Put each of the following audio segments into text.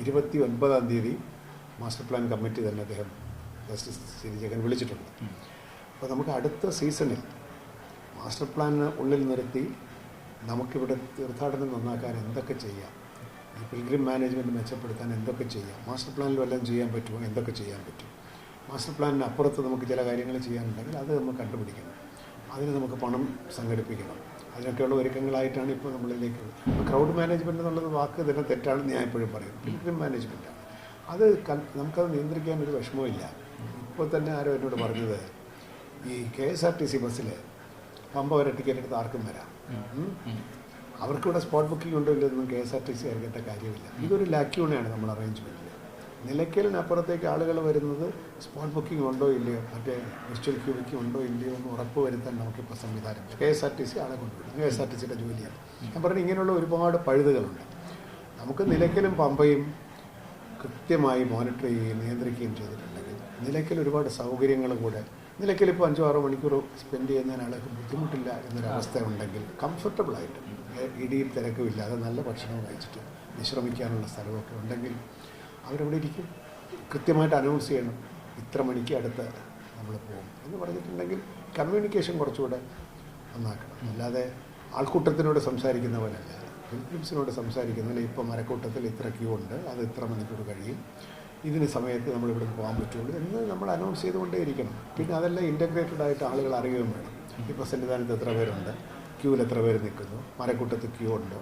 29-ാം തീയതി master plan committee തന്നെ അദ്ദേഹം ജസ്റ്റിസ് ശ്രീ ജഗൻ വിളിച്ചിട്ടുണ്ട്. അപ്പോൾ നമുക്ക് അടുത്ത സീസണിൽ മാസ്റ്റർ പ്ലാനിന് ഉള്ളിൽ നിർത്തി നമുക്കിവിടെ തീർത്ഥാടനം നന്നാക്കാൻ എന്തൊക്കെ ചെയ്യാം, ഈ പിൽഗ്രിം മാനേജ്മെൻറ്റ് മെച്ചപ്പെടുത്താൻ എന്തൊക്കെ ചെയ്യാം, മാസ്റ്റർ പ്ലാനിൽ വല്ലതും ചെയ്യാൻ പറ്റുമോ, എന്തൊക്കെ ചെയ്യാൻ പറ്റും, മാസ്റ്റർ പ്ലാനിന് അപ്പുറത്ത് നമുക്ക് ചില കാര്യങ്ങൾ ചെയ്യാനുണ്ടെങ്കിൽ അത് നമ്മൾ കണ്ടുപിടിക്കണം, അതിന് നമുക്ക് പണം സംഘടിപ്പിക്കണം, അതിനൊക്കെയുള്ള ഒരുക്കങ്ങളായിട്ടാണ് ഇപ്പോൾ നമ്മളിലേക്ക്. ക്രൗഡ് മാനേജ്മെൻറ്റ് എന്നുള്ളത് വാക്ക് തന്നെ തെറ്റാണെന്ന് ഞാൻ എപ്പോഴും പറയും. പിൽഗ്രിം മാനേജ്മെൻറ്റാണ് അത്. നമുക്കത് നിയന്ത്രിക്കാൻ ഒരു വിഷമമില്ല. ഇപ്പോൾ തന്നെ ആരോ എന്നോട് പറഞ്ഞത്, ഈ KSRTC ബസ്സിൽ പമ്പ വരെ ടിക്കറ്റ് എടുത്ത് ആർക്കും വരാം, അവർക്കിവിടെ സ്പോട്ട് ബുക്കിംഗ് ഉണ്ടോ ഇല്ലെന്നൊന്നും KSRTC അറിയേണ്ട കാര്യമില്ല. ഇതൊരു ലാക്യൂണയാണ് നമ്മുടെ അറേഞ്ച്മെൻറ്റിൽ. നിലയ്ക്കലിനപ്പുറത്തേക്ക് ആളുകൾ വരുന്നത് സ്പോട്ട് ബുക്കിംഗ് ഉണ്ടോ ഇല്ലയോ, മറ്റേ വിർച്വൽ ക്യൂ ബുക്കിംഗ് ഉണ്ടോ ഇല്ലയോ എന്ന് ഉറപ്പ് വരുത്താൻ നമുക്കിപ്പോൾ സംവിധാനം. KSRTC ആളെ കൊണ്ടുവരും, KSRTCയുടെ ജോലിയാണ്. ഞാൻ പറഞ്ഞു ഇങ്ങനെയുള്ള ഒരുപാട് പഴുതുകളുണ്ട്. നമുക്ക് നിലയ്ക്കലും പമ്പയും കൃത്യമായി മോണിറ്റർ ചെയ്യുകയും നിയന്ത്രിക്കുകയും ചെയ്തിട്ടുണ്ടെങ്കിൽ നിലയ്ക്കൽ ഒരുപാട് സൗകര്യങ്ങൾ കൂടെ, നിലയ്ക്കൽ ഇപ്പോൾ 5-6 മണിക്കൂർ സ്പെൻഡ് ചെയ്യുന്നതിന് ആൾക്ക് ബുദ്ധിമുട്ടില്ല എന്നൊരവസ്ഥ ഉണ്ടെങ്കിൽ കംഫർട്ടബിളായിട്ട് ഇടിയും തിരക്കുമില്ലാതെ നല്ല ഭക്ഷണം കഴിച്ചിട്ട് വിശ്രമിക്കാനുള്ള സ്ഥലമൊക്കെ ഉണ്ടെങ്കിൽ അവരവിടെ ഇരിക്കും. കൃത്യമായിട്ട് അനൗൺസ് ചെയ്യണം, ഇത്ര മണിക്ക് അടുത്ത് നമ്മൾ പോകും എന്ന് പറഞ്ഞിട്ടുണ്ടെങ്കിൽ കമ്മ്യൂണിക്കേഷൻ കുറച്ചുകൂടെ നന്നാക്കണം. അല്ലാതെ ആൾക്കൂട്ടത്തിനോട് സംസാരിക്കുന്ന പോലെയല്ല, പിൽഗ്രിംസിനോട് സംസാരിക്കുന്നതിൽ ഇപ്പോൾ മരക്കൂട്ടത്തിൽ ഇത്ര ക്യൂ ഉണ്ട്, അത് ഇത്ര മണിക്കൂർ കഴിയും, ഇതിന് സമയത്ത് നമ്മളിവിടെ പോകാൻ പറ്റുള്ളൂ എന്ന് നമ്മൾ അനൗൺസ് ചെയ്തുകൊണ്ടേ ഇരിക്കണം. പിന്നെ അതെല്ലാം ഇൻ്റഗ്രേറ്റഡ് ആയിട്ട് ആളുകൾ അറിയുകയും വേണം. ഇപ്പോൾ സന്നിധാനത്ത് എത്ര പേരുണ്ട്, ക്യൂവിൽ എത്ര പേര് നിൽക്കുന്നു, മരക്കൂട്ടത്ത് ക്യൂ ഉണ്ടോ,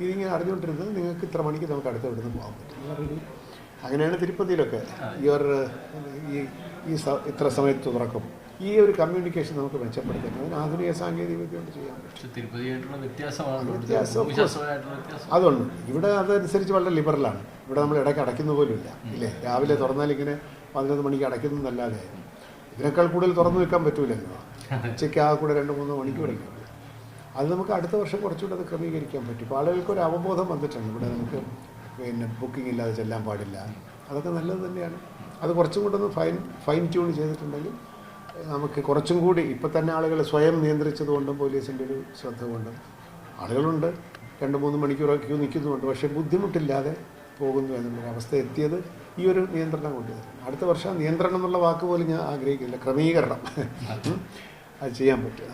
ഇതിങ്ങനെ അറിഞ്ഞുകൊണ്ടിരുന്നത് നിങ്ങൾക്ക് ഇത്ര മണിക്ക് നമുക്ക് അടുത്ത ഇവിടുന്ന് പോകാൻ പറ്റും. അങ്ങനെയാണ് തിരുപ്പതിയിലൊക്കെ ഇത്ര സമയത്ത് തുറക്കും. ഈ ഒരു കമ്മ്യൂണിക്കേഷൻ നമുക്ക് മെച്ചപ്പെടുത്താൻ അതിന് ആധുനിക സാങ്കേതിക വിദ്യ കൊണ്ട് ചെയ്യാൻ പറ്റും. അതുണ്ട്. ഇവിടെ അതനുസരിച്ച് വളരെ ലിബറലാണ്. ഇവിടെ നമ്മൾ ഇടയ്ക്ക് അടയ്ക്കുന്ന പോലും ഇല്ല, ഇല്ലേ? രാവിലെ തുറന്നാൽ ഇങ്ങനെ 11 മണിക്ക് അടയ്ക്കുന്നതല്ലാതെ ഇതിനേക്കാൾ കൂടുതൽ തുറന്നു വെക്കാൻ പറ്റൂലല്ലോ. ഉച്ചയ്ക്ക് ആ കൂടെ 2-3 മണിക്കൂർ അടയ്ക്കും. അത് നമുക്ക് അടുത്ത വർഷം കുറച്ചുകൂടെ അത് ക്രമീകരിക്കാൻ പറ്റും. ഇപ്പോൾ ആളുകൾക്ക് ഒരു അവബോധം വന്നിട്ടുണ്ട്, ഇവിടെ നമുക്ക് പിന്നെ ബുക്കിംഗ് ഇല്ലാതെ ചെല്ലാൻ പാടില്ല. അതൊക്കെ നല്ലത് തന്നെയാണ്. അത് കുറച്ചും കൂടെ ഒന്ന് ഫൈൻ ട്യൂൺ ചെയ്തിട്ടുണ്ടെങ്കിൽ നമുക്ക് കുറച്ചും കൂടി, ഇപ്പം തന്നെ ആളുകൾ സ്വയം നിയന്ത്രിച്ചതുകൊണ്ടും പോലീസിൻ്റെ ഒരു ശ്രദ്ധ കൊണ്ടും ആളുകളുണ്ട് 2-3 മണിക്കൂർ ക്യൂ നിൽക്കുന്നുമുണ്ട്, പക്ഷേ ബുദ്ധിമുട്ടില്ലാതെ പോകുന്നു എന്നുള്ളൊരവസ്ഥ എത്തിയത് ഈ ഒരു നിയന്ത്രണം കൊണ്ട്. അടുത്ത വർഷം നിയന്ത്രണം എന്നുള്ള വാക്ക് പോലും ഞാൻ ആഗ്രഹിക്കില്ല, ക്രമീകരണം അത് ചെയ്യാൻ പറ്റും.